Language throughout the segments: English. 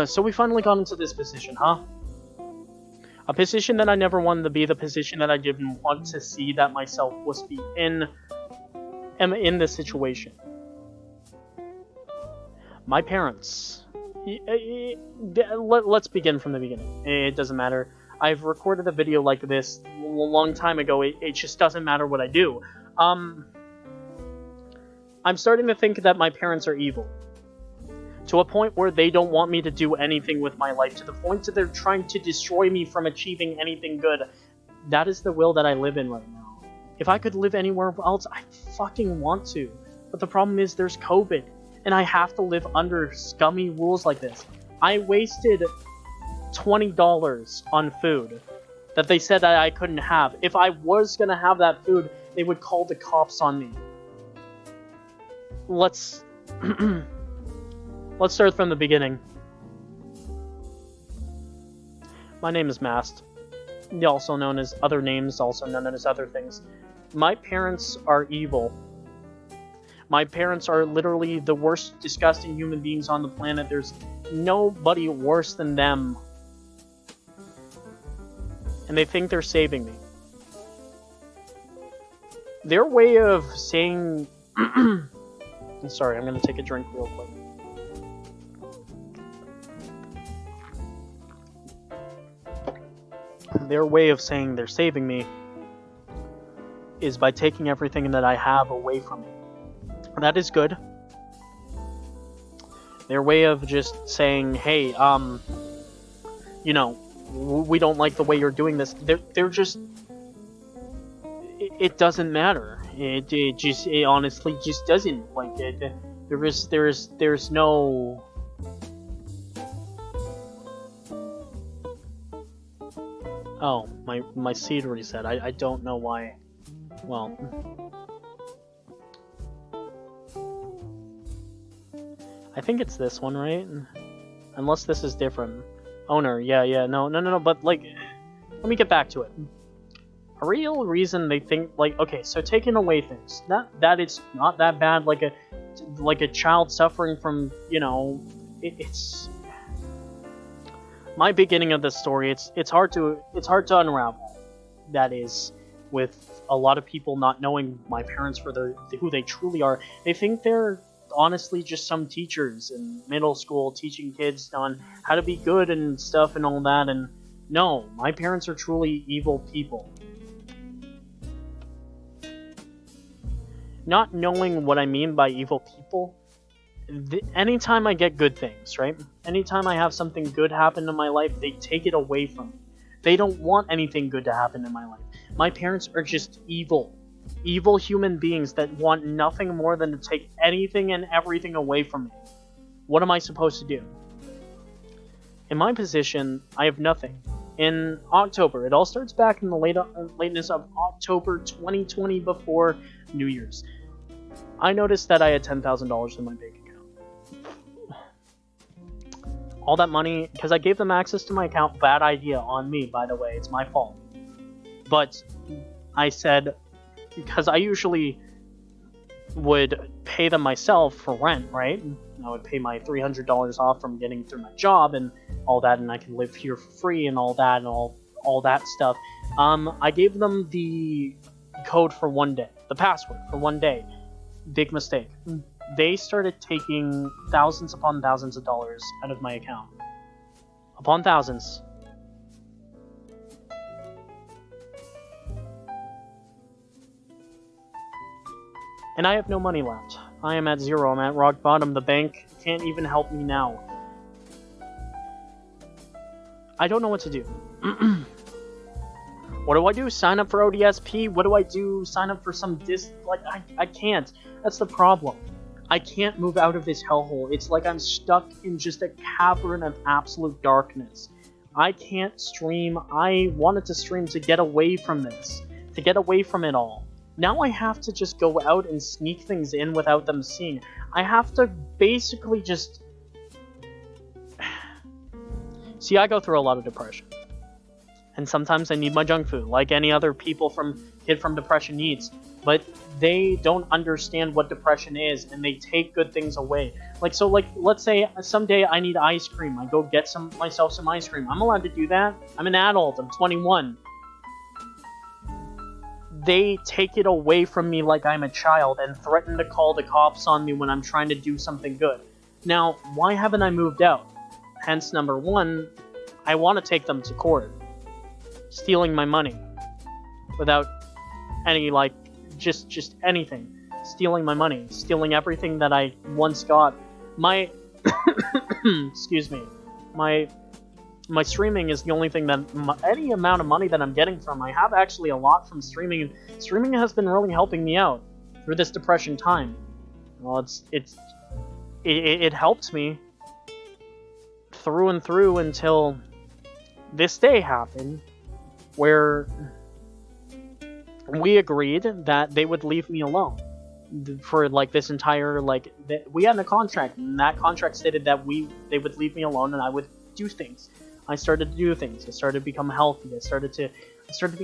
So we finally got into this position, huh? A position that I never wanted to be, the position that I didn't want to see that myself was be in this situation. My parents. Let's begin from the beginning. It doesn't matter. I've recorded a video like this a long time ago. It just doesn't matter what I do. I'm starting to think that my parents are evil. To a point where they don't want me to do anything with my life, to the point that they're trying to destroy me from achieving anything good. That is the will that I live in right now. If I could live anywhere else, I fucking want to. But the problem is there's COVID, and I have to live under scummy rules like this. I wasted $20 on food that they said that I couldn't have. If I was gonna have that food, they would call the cops on me. Let's start from the beginning. My name is Mast, also known as other names, also known as other things. My parents are evil. My parents are literally the worst, disgusting human beings on the planet. There's nobody worse than them. And they think they're saving me. Their way of saying... I'm sorry, I'm gonna take a drink real quick. Their way of saying they're saving me is by taking everything that I have away from me. That is good. Their way of just saying, hey, you know, we don't like the way you're doing this. They're just... It doesn't matter. It honestly just doesn't. Like, there's no... Oh, my seed reset. I don't know why. Well... I think it's this one, right? Unless this is different. Owner, yeah, no, but, like... Let me get back to it. A real reason they think, like... Okay, so taking away things. That it's not that bad, like a child suffering from, you know... It's... My beginning of this story, it's hard to unravel. That is, with a lot of people not knowing my parents for who they truly are. They think they're honestly just some teachers in middle school teaching kids on how to be good and stuff and all that. And no, my parents are truly evil people. Not knowing what I mean by evil people. Anytime I get good things, right? Anytime I have something good happen in my life, they take it away from me. They don't want anything good to happen in my life. My parents are just evil. Evil human beings that want nothing more than to take anything and everything away from me. What am I supposed to do? In my position, I have nothing. In October, it all starts back in the lateness of October 2020 before New Year's. I noticed that I had $10,000 in my bank account. All that money, because I gave them access to my account, bad idea on me, by the way, it's my fault. But I said, because I usually would pay them myself for rent, right? I would pay my $300 off from getting through my job and all that, and I can live here for free and all that and all that stuff. I gave them the code for one day, the password for one day. Big mistake. They started taking thousands upon thousands of dollars out of my account. Upon thousands. And I have no money left. I am at zero. I'm at rock bottom. The bank can't even help me now. I don't know what to do. What do I do? Sign up for ODSP? What do I do? Sign up for some I can't. That's the problem. I can't move out of this hellhole. It's like I'm stuck in just a cavern of absolute darkness. I can't stream. I wanted to stream to get away from this. To get away from it all. Now I have to just go out and sneak things in without them seeing. I have to basically just... See, I go through a lot of depression. And sometimes I need my junk food, like any other kid from depression needs. But they don't understand what depression is, and they take good things away. Like, so, like, let's say someday I need ice cream. I go get myself some ice cream. I'm allowed to do that. I'm an adult. I'm 21. They take it away from me like I'm a child and threaten to call the cops on me when I'm trying to do something good. Now, why haven't I moved out? Hence, number one, I want to take them to court. Stealing my money. Without any, like, just anything. Stealing my money. Stealing everything that I once got. My... excuse me. My streaming is the only thing that... any amount of money that I'm getting from. I have actually a lot from streaming, and streaming has been really helping me out through this depression time. Well, it helped me through and through until this day happened, where we agreed that they would leave me alone for like this entire we had a contract, and that contract stated that they would leave me alone and I would do things. I started to do things. I started to become healthy. I started to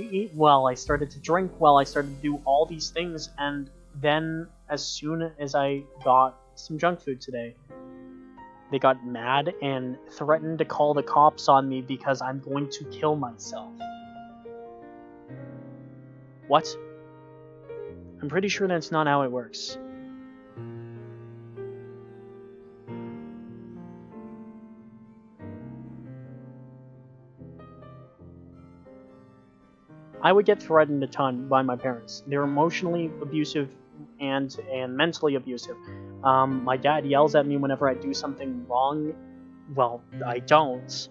eat well. I started to drink well. I started to do all these things, and then as soon as I got some junk food today, they got mad and threatened to call the cops on me because I'm going to kill myself. What? I'm pretty sure that's not how it works. I would get threatened a ton by my parents. They're emotionally abusive and mentally abusive. My dad yells at me whenever I do something wrong. Well, I don't.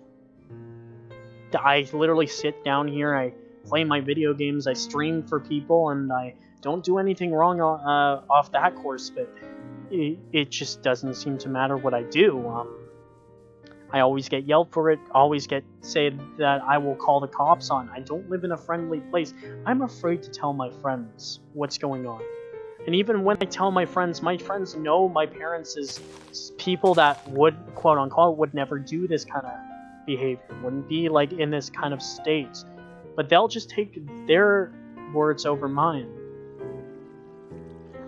I literally sit down here, I play my video games, I stream for people, and I don't do anything wrong off that course, but it just doesn't seem to matter what I do. I always get yelled for it, always get said that I will call the cops on. I don't live in a friendly place. I'm afraid to tell my friends what's going on. And even when I tell my friends know my parents is people that would, quote unquote, would never do this kind of behavior, wouldn't be like in this kind of state. But they'll just take their words over mine.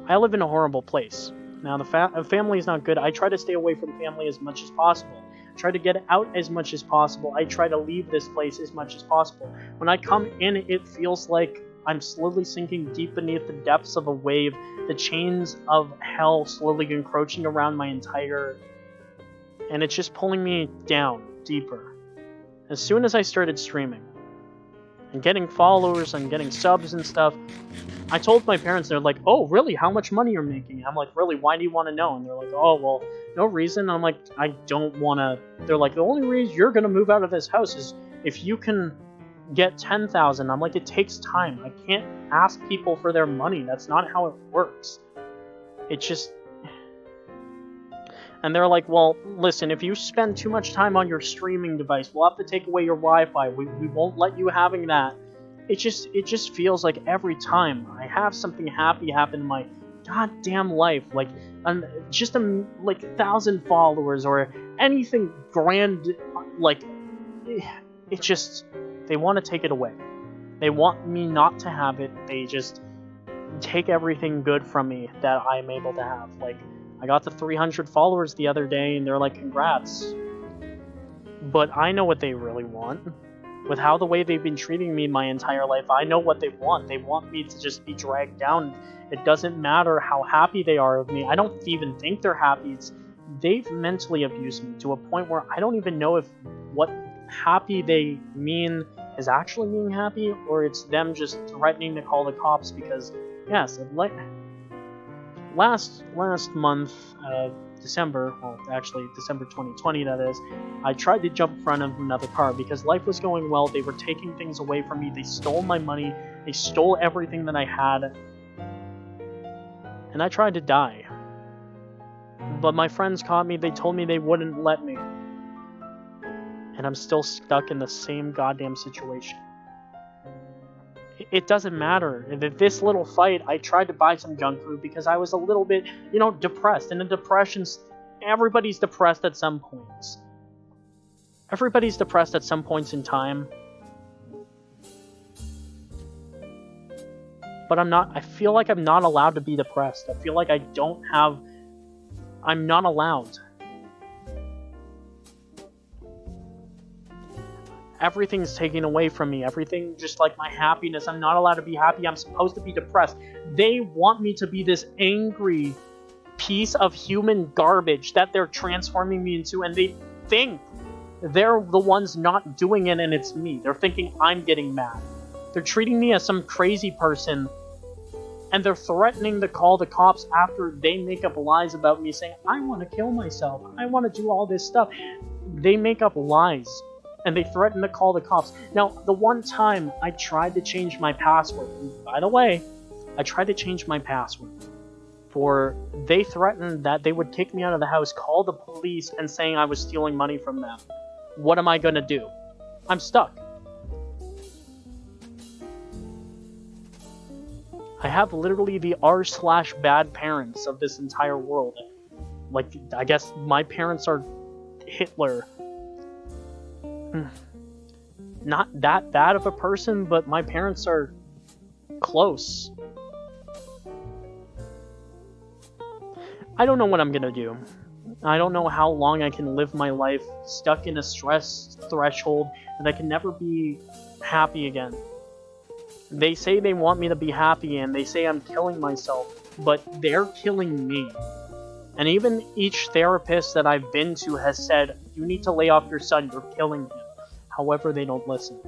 I live in a horrible place. Now, the family is not good. I try to stay away from family as much as possible. I try to get out as much as possible. I try to leave this place as much as possible. When I come in, it feels like I'm slowly sinking deep beneath the depths of a wave, the chains of hell slowly encroaching around my entire... and it's just pulling me down deeper. As soon as I started streaming, and getting followers and getting subs and stuff, I told my parents, they're like, oh, really? How much money you're making? I'm like, really? Why do you want to know? And they're like, oh, well, no reason. I'm like, I don't want to... They're like, the only reason you're going to move out of this house is if you can get 10,000. I'm like, it takes time. I can't ask people for their money. That's not how it works. It just... And they're like, well, listen, if you spend too much time on your streaming device, we'll have to take away your Wi-Fi. We won't let you having that. It just feels like every time I have something happy happen in my goddamn life, like just 1,000 followers or anything grand, like it just, they want to take it away. They want me not to have it. They just take everything good from me that I'm able to have. Like, I got the 300 followers the other day, and they're like, congrats. But I know what they really want. With how the way they've been treating me my entire life, I know what they want. They want me to just be dragged down. It doesn't matter how happy they are of me. I don't even think they're happy. They've mentally abused me to a point where I don't even know if what happy they mean is actually being happy, or it's them just threatening to call the cops because, yes, last month, December, well, actually December 2020 that is, I tried to jump in front of another car because life was going well. They were taking things away from me. They stole my money. They stole everything that I had. And I tried to die. But my friends caught me. They told me they wouldn't let me. And I'm still stuck in the same goddamn situation. It doesn't matter. This little fight, I tried to buy some junk food because I was a little bit, depressed. And in depressions, everybody's depressed at some points. Everybody's depressed at some points in time. But I feel like I'm not allowed to be depressed. I feel like I don't have I'm not allowed. Everything's taken away from me. Everything, just like my happiness. I'm not allowed to be happy. I'm supposed to be depressed. They want me to be this angry piece of human garbage that they're transforming me into, and they think they're the ones not doing it, and it's me. They're thinking I'm getting mad. They're treating me as some crazy person, and they're threatening to call the cops after they make up lies about me, saying, I want to kill myself. I want to do all this stuff. They make up lies, and they threaten to call the cops. Now, the one time I tried to change my password, by the way, I tried to change my password, they threatened that they would kick me out of the house, call the police, and saying I was stealing money from them. What am I gonna do? I'm stuck. I have literally the r/bad parents of this entire world. Like, I guess my parents are Hitler. Not that bad of a person, but my parents are close. I don't know what I'm gonna do. I don't know how long I can live my life stuck in a stress threshold that I can never be happy again. They say they want me to be happy, and they say I'm killing myself, but they're killing me. And even each therapist that I've been to has said, you need to lay off your son, you're killing him. However, they don't listen.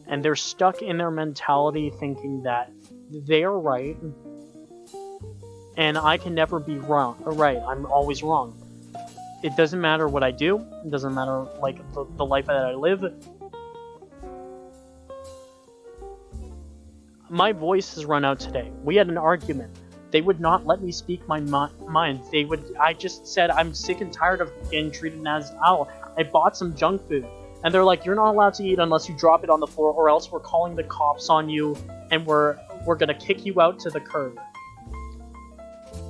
And they're stuck in their mentality thinking that they're right, and I can never be wrong. Right, I'm always wrong. It doesn't matter what I do. It doesn't matter, like, the life that I live. My voice has run out today. We had an argument. They would not let me speak my mind. I just said I'm sick and tired of getting treated as an owl. I bought some junk food. And they're like, you're not allowed to eat unless you drop it on the floor, or else we're calling the cops on you, and we're gonna kick you out to the curb.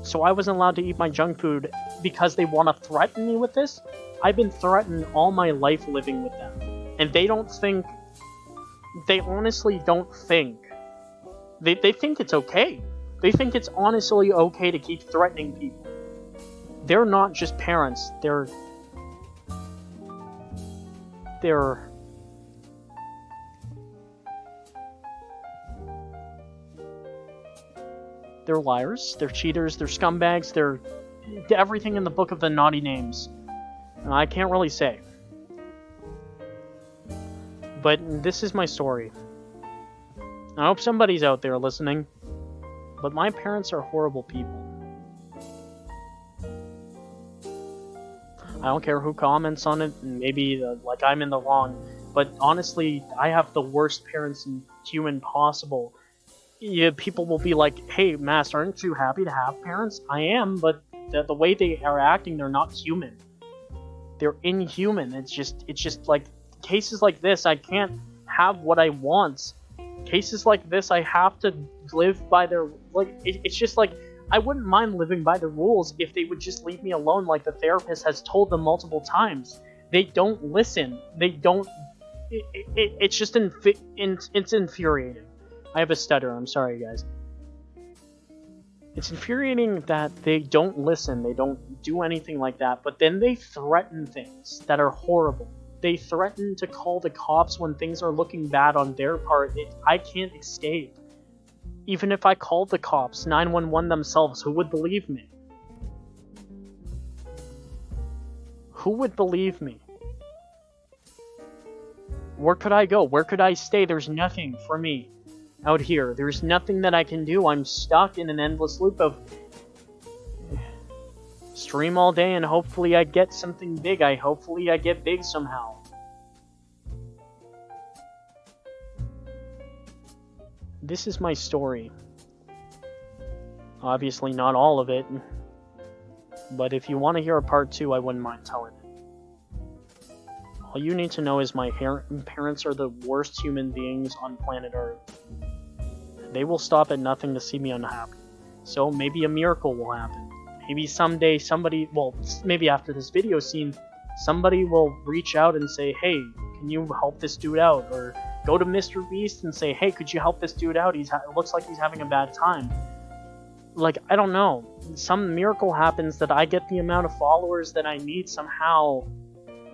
So I wasn't allowed to eat my junk food because they want to threaten me with this? I've been threatened all my life living with them. And they don't think... They honestly don't think... They think it's okay. They think it's honestly okay to keep threatening people. They're not just parents. They're liars, they're cheaters, they're scumbags, they're everything in the book of the naughty names. I can't really say. But this is my story. I hope somebody's out there listening. But my parents are horrible people. I don't care who comments on it, maybe like I'm in the wrong, but honestly, I have the worst parents in human possible. Yeah, people will be like, hey, Mass, aren't you happy to have parents? I am, but the way they are acting, they're not human. They're inhuman. It's just like, cases like this, I can't have what I want. Cases like this, I have to live by their, like, it's just like, I wouldn't mind living by the rules if they would just leave me alone, like the therapist has told them multiple times. They don't listen. They don't, it's just, it's infuriating. I have a stutter, I'm sorry guys. It's infuriating that they don't listen, they don't do anything like that, but then they threaten things that are horrible. They threaten to call the cops when things are looking bad on their part. I can't escape. Even if I called the cops, 911 themselves, who would believe me? Who would believe me? Where could I go? Where could I stay? There's nothing for me out here. There's nothing that I can do. I'm stuck in an endless loop of stream all day and hopefully I get something big. Hopefully I get big somehow. This is my story. Obviously not all of it, but if you want to hear a part 2, I wouldn't mind telling it. All you need to know is my parents are the worst human beings on planet Earth. They will stop at nothing to see me unhappy. So maybe a miracle will happen. Maybe someday somebody, well, maybe after this video scene, somebody will reach out and say, hey, can you help this dude out? Or go to Mr. Beast and say, hey, could you help this dude out? It looks like he's having a bad time. like, I don't know, some miracle happens that I get the amount of followers that I need somehow.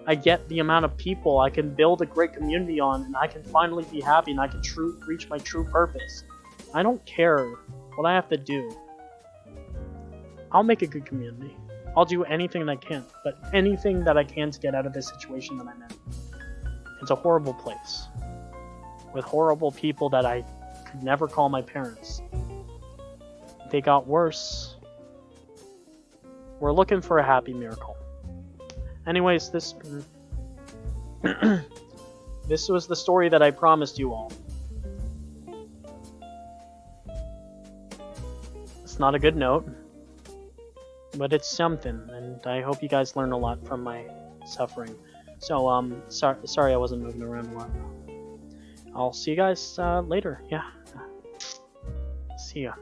I get the amount of people I can build a great community on, and I can finally be happy, and I can reach my true purpose. I don't care what I have to do. I'll make a good community. I'll do anything that I can, but anything that I can to get out of this situation that I'm in. It's a horrible place, with horrible people that I could never call my parents. They got worse. We're looking for a happy miracle. Anyways, this this was the story that I promised you all. It's not a good note, but it's something, and I hope you guys learn a lot from my suffering. So, sorry I wasn't moving around a lot. I'll see you guys later. Yeah. See ya.